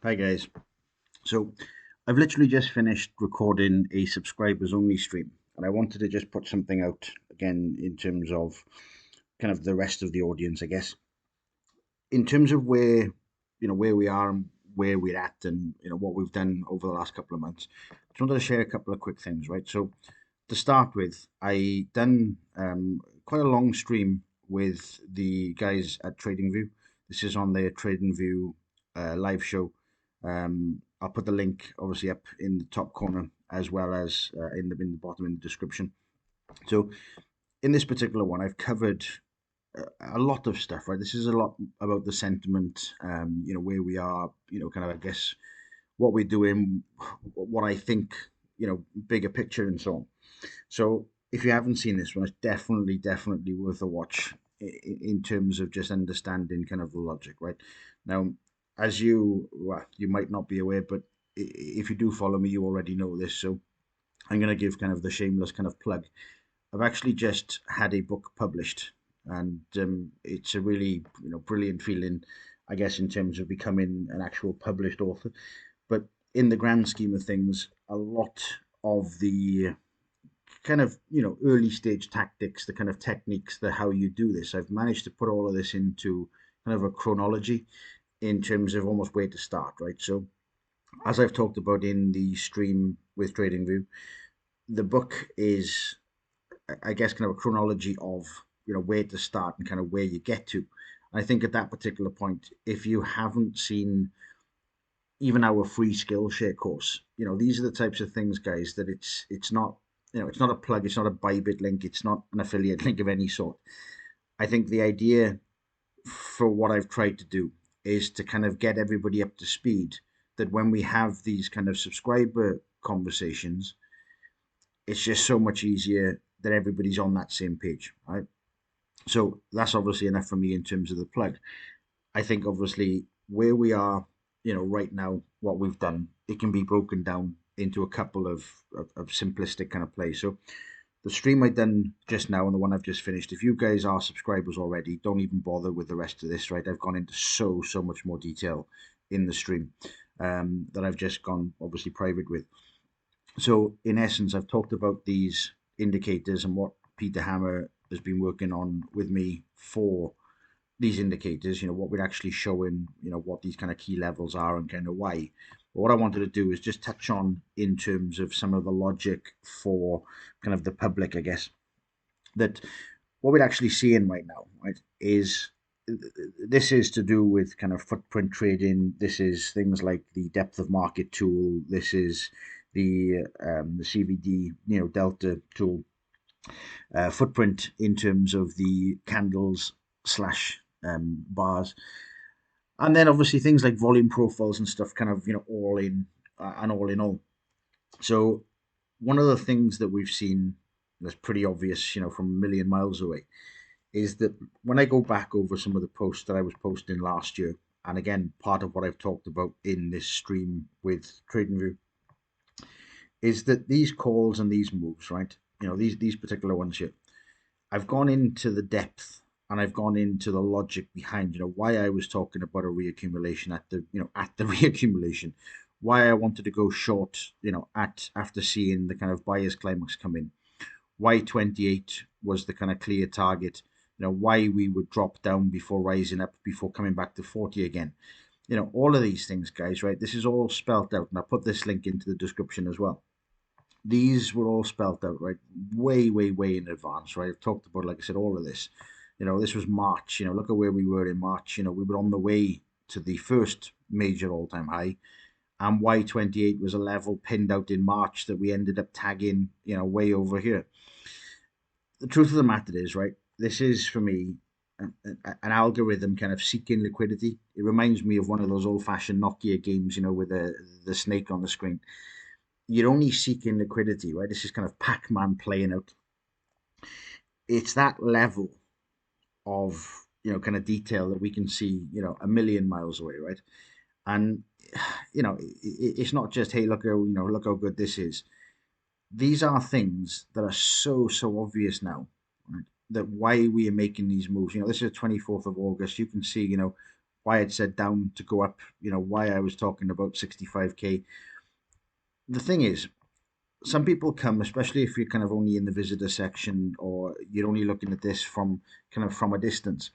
Hi guys. So I've literally just finished recording a subscribers only stream, and I wanted to just put something out again in terms of kind of the rest of the audience, I guess. In terms of where we are and where we're at, and what we've done over the last couple of months. Just wanted to share a couple of quick things, right? So to start with, I done quite a long stream with the guys at Tradingview. This is on their Tradingview live show. I'll put the link obviously up in the top corner as well as in the bottom in the description. So in this particular one, I've covered a lot of stuff, right? This is a lot about the sentiment, where we are, kind of, I guess, what we're doing, what I think, bigger picture and so on. So if you haven't seen this one, it's definitely worth a watch in terms of just understanding kind of the logic, right? Now, as you might not be aware, but if you do follow me, you already know this. So I'm going to give kind of the shameless kind of plug. I've actually just had a book published, and it's a really brilliant feeling, I guess, in terms of becoming an actual published author. But in the grand scheme of things, a lot of the kind of early stage tactics, the kind of techniques, the how you do this, I've managed to put all of this into kind of a chronology in terms of almost where to start, right? So as I've talked about in the stream with TradingView, the book is, I guess, kind of a chronology of where to start and kind of where you get to. I think at that particular point, if you haven't seen even our free Skillshare course, these are the types of things, guys, that it's not, it's not a plug, it's not a Bybit link, it's not an affiliate link of any sort. I think the idea for what I've tried to do is to kind of get everybody up to speed that when we have these kind of subscriber conversations, it's just so much easier that everybody's on that same page, right? So that's obviously enough for me in terms of the plug. I think obviously where we are, right now, what we've done, it can be broken down into a couple of simplistic kind of plays. So the stream I done just now and the one I've just finished, if you guys are subscribers already, don't even bother with the rest of this, right? I've gone into so much more detail in the stream that I've just gone obviously private with. So in essence, I've talked about these indicators and what Peter Hammer has been working on with me for these indicators, what we're actually showing, what these kind of key levels are and kind of why. But what I wanted to do is just touch on in terms of some of the logic for kind of the public, I guess, that what we're actually seeing right now, right, is this is to do with kind of footprint trading. This is things like the depth of market tool. This is the CVD, delta tool, footprint in terms of the candles slash bars, and then obviously things like volume profiles and stuff, kind of all in and all in all. So one of the things that we've seen that's pretty obvious, from a million miles away, is that when I go back over some of the posts that I was posting last year, and again, part of what I've talked about in this stream with TradingView, is that these calls and these moves, right? These particular ones here, I've gone into the depth and I've gone into the logic behind, why I was talking about a reaccumulation at the, at the reaccumulation, why I wanted to go short, at after seeing the kind of buyer's climax come in, why 28 was the kind of clear target, why we would drop down before rising up, before coming back to 40 again. All of these things, guys, right? This is all spelt out, and I'll put this link into the description as well. These were all spelt out, right? Way in advance, right? I've talked about, like I said, all of this. This was March. Look at where we were in March. We were on the way to the first major all-time high, and Y28 was a level pinned out in March that we ended up tagging, way over here. The truth of the matter is, right, this is for me an algorithm kind of seeking liquidity. It reminds me of one of those old-fashioned Nokia games, with the snake on the screen. You're only seeking liquidity, right? This is kind of Pac-Man playing out. It's that level of kind of detail that we can see a million miles away, right? And it's not just, hey, look how look how good this is. These are things that are so obvious now, right? That why we are making these moves. This is the 24th of August. You can see, why it said down to go up, why I was talking about 65k. The thing is, some people come, especially if you're kind of only in the visitor section or you're only looking at this from kind of from a distance.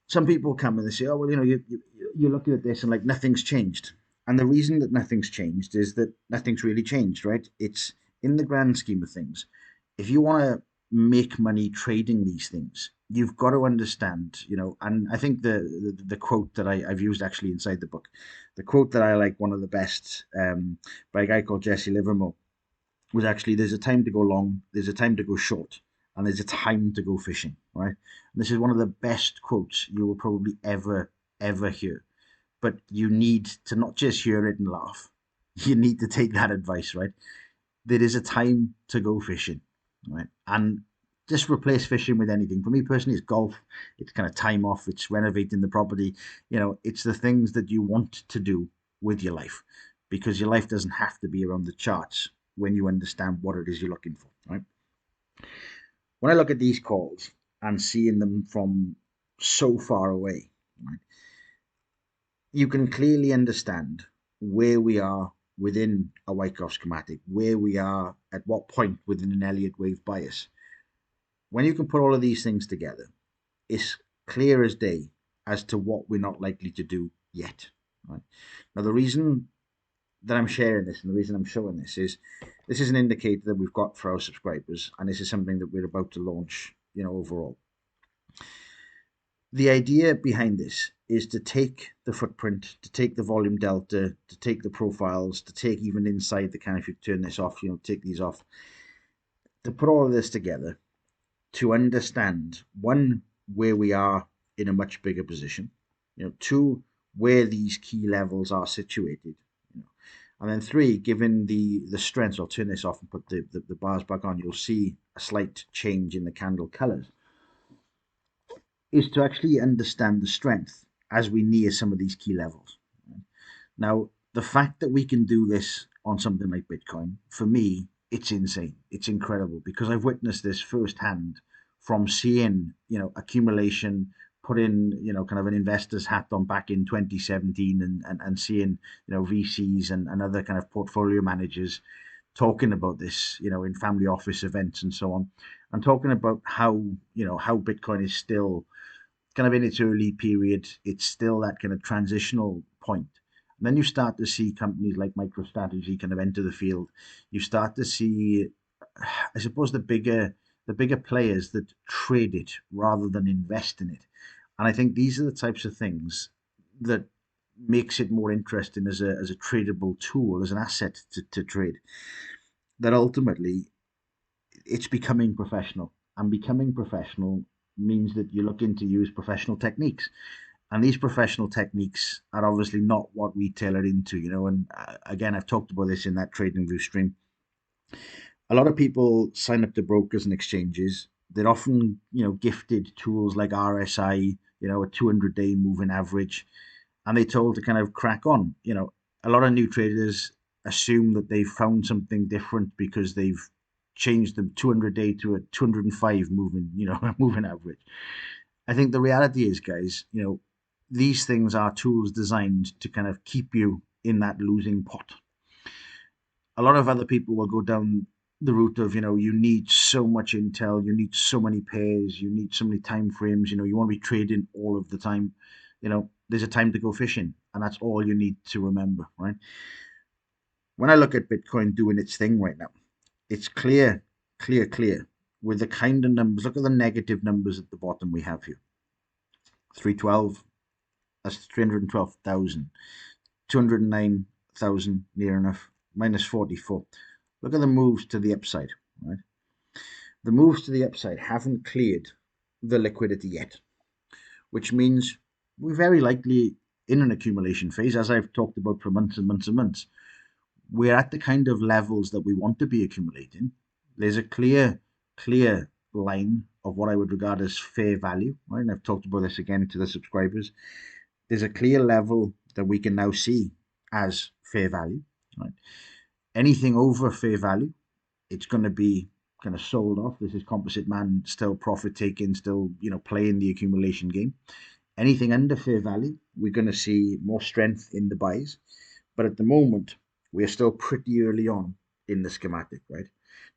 Some people come and they say, "Oh, well, you're looking at this and like nothing's changed." And the reason that nothing's changed is that nothing's really changed, right? It's in the grand scheme of things. If you want to make money trading these things, you've got to understand, and I think the quote that I've used actually inside the book, the quote that I like, one of the best, by a guy called Jesse Livermore, was actually, there's a time to go long, there's a time to go short, and there's a time to go fishing, right? And this is one of the best quotes you will probably ever hear. But you need to not just hear it and laugh. You need to take that advice, right? There is a time to go fishing, right? And just replace fishing with anything. For me personally, it's golf. It's kind of time off. It's renovating the property. It's the things that you want to do with your life, because your life doesn't have to be around the charts when you understand what it is you're looking for, right? When I look at these calls and seeing them from so far away, right, you can clearly understand where we are within a Wyckoff schematic, where we are at what point within an Elliott wave bias. When you can put all of these things together, it's clear as day as to what we're not likely to do yet. Right? Now, the reason that I'm sharing this and the reason I'm showing this is an indicator that we've got for our subscribers, and this is something that we're about to launch, overall. The idea behind this is to take the footprint, to take the volume delta, to take the profiles, to take even inside the can, if you turn this off, take these off, to put all of this together to understand, one, where we are in a much bigger position, two, where these key levels are situated, and then three, given the strengths. I'll turn this off and put the bars back on. You'll see a slight change in the candle colors, is to actually understand the strength as we near some of these key levels. Now, the fact that we can do this on something like Bitcoin, for me, it's insane. It's incredible, because I've witnessed this firsthand from seeing, accumulation, put in, kind of an investor's hat on back in 2017, and seeing, VCs and other kind of portfolio managers talking about this, in family office events and so on, and talking about how, how Bitcoin is still kind of in its early period. It's still that kind of transitional point. And then you start to see companies like MicroStrategy kind of enter the field. You start to see, I suppose, the bigger players that trade it rather than invest in it. And I think these are the types of things that makes it more interesting as a tradable tool, as an asset to trade. That ultimately it's becoming professional, and becoming professional means that you're looking to use professional techniques, and these professional techniques are obviously not what we tailor into, and again, I've talked about this in that Tradingview stream. A lot of people sign up to brokers and exchanges. They're often, gifted tools like RSI, a 200-day moving average, and they're told to kind of crack on. A lot of new traders assume that they've found something different because they've changed the 200-day to a 205 moving, moving average. I think the reality is, guys, these things are tools designed to kind of keep you in that losing pot. A lot of other people will go down the route of, you need so much intel, you need so many pairs, you need so many time frames, you want to be trading all of the time. There's a time to go fishing, and that's all you need to remember, right? When I look at Bitcoin doing its thing right now, it's clear with the kind of numbers. Look at the negative numbers at the bottom we have here. 312, that's 312,000. 209,000, near enough, minus 44. Look at the moves to the upside, right? The moves to the upside haven't cleared the liquidity yet, which means we're very likely in an accumulation phase, as I've talked about for months and months and months. We're at the kind of levels that we want to be accumulating. There's a clear line of what I would regard as fair value, right? And I've talked about this again to the subscribers. There's a clear level that we can now see as fair value, right? Anything over fair value, it's going to be kind of sold off. This is composite man still profit taking, still, playing the accumulation game. Anything under fair value, we're going to see more strength in the buys. But at the moment, we are still pretty early on in the schematic, right?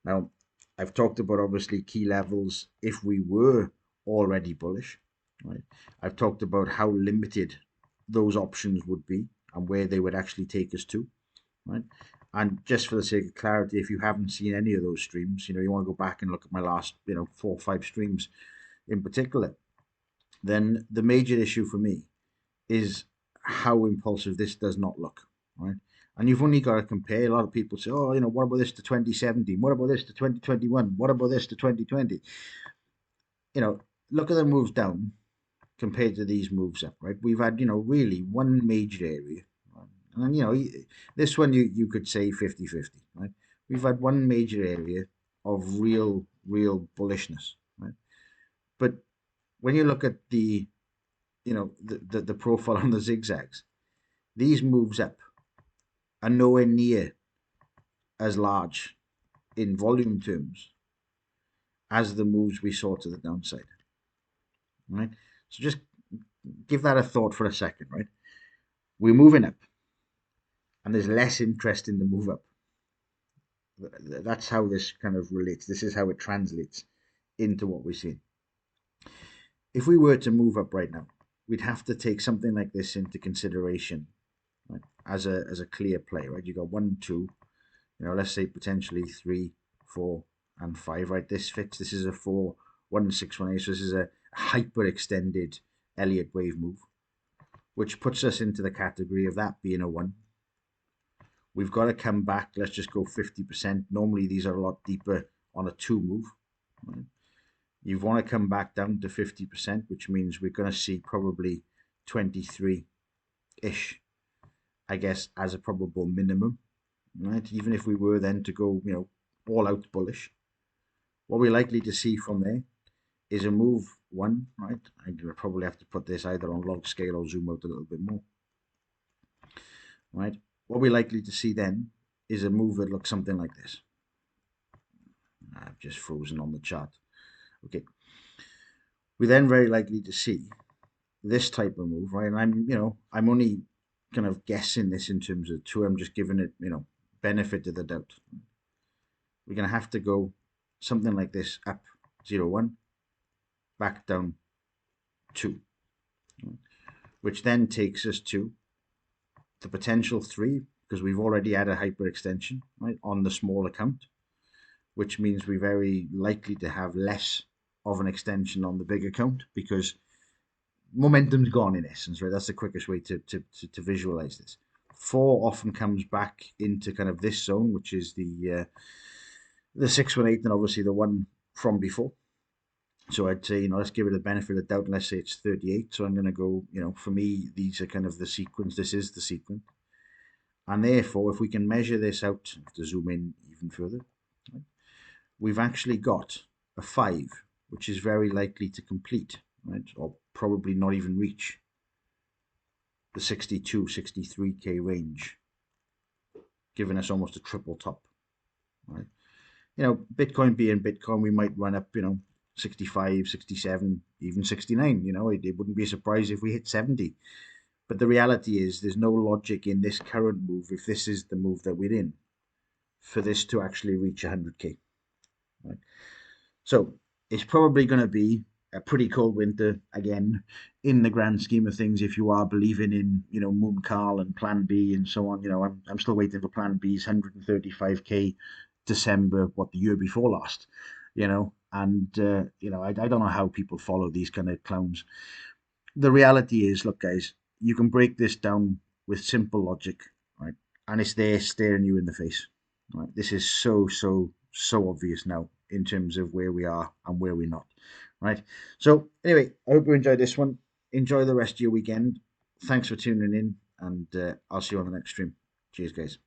Now, I've talked about obviously key levels if we were already bullish, right? I've talked about how limited those options would be and where they would actually take us to, right? And just for the sake of clarity, if you haven't seen any of those streams, you want to go back and look at my last, 4 or 5 streams in particular, then the major issue for me is how impulsive this does not look, right? And you've only got to compare. A lot of people say, oh, what about this to 2017? What about this to 2021? What about this to 2020? Look at the moves down compared to these moves up, right? We've had, really one major area. Right? And, this one you could say 50-50, right? We've had one major area of real bullishness, right? But when you look at the profile on the zigzags, these moves up are nowhere near as large in volume terms as the moves we saw to the downside, right? So just give that a thought for a second, right? We're moving up, and there's less interest in the move up. That's how this kind of relates. This is how it translates into what we're seeing. If we were to move up right now, we'd have to take something like this into consideration, right? As a clear play, right? You got 1, 2, let's say potentially 3, 4, and 5, right? This fits. This is a 4, 1, 6, 1, 8. So this is a hyper extended Elliott wave move, which puts us into the category of that being a 1. We've got to come back. Let's just go 50%. Normally these are a lot deeper on a 2 move, right? You want to come back down to 50%, which means we're going to see probably 23-ish, I guess, as a probable minimum, right? Even if we were then to go, all out bullish, what we're likely to see from there is a move 1, right? I'm going to probably have to put this either on log scale or zoom out a little bit more, right? What we're likely to see then is a move that looks something like this. I've just frozen on the chart. Okay. We're then very likely to see this type of move, right? And I'm only kind of guessing this in terms of 2. I'm just giving it, benefit of the doubt. We're going to have to go something like this, up 0, 1, back down 2, which then takes us to the potential 3, because we've already had a hyperextension, right, on the small account, which means we're very likely to have less of an extension on the big account because momentum's gone in essence, right? That's the quickest way to visualize this. 4 often comes back into kind of this zone, which is the 618, and obviously the one from before. So I'd say, let's give it a benefit of the doubt, and let's say it's 38. So I'm going to go, for me, these are kind of the sequence. This is the sequence. And therefore, if we can measure this out, to zoom in even further, right, we've actually got a 5, which is very likely to complete, right, or probably not even reach the 62, 63K range, giving us almost a triple top, right? Bitcoin being Bitcoin, we might run up, 65, 67, even 69. It wouldn't be a surprise if we hit 70. But the reality is there's no logic in this current move, if this is the move that we're in, for this to actually reach 100K, right? So it's probably going to be a pretty cold winter again, in the grand scheme of things. If you are believing in, Moon Carl and Plan B and so on, I'm still waiting for Plan B's 135K December, the year before last, and I don't know how people follow these kind of clowns. The reality is, look, guys, you can break this down with simple logic, right? And it's there staring you in the face, right? This is so obvious now in terms of where we are and where we're not, right? So anyway, I hope you enjoyed this one. Enjoy the rest of your weekend. Thanks for tuning in, and I'll see you on the next stream. Cheers, guys.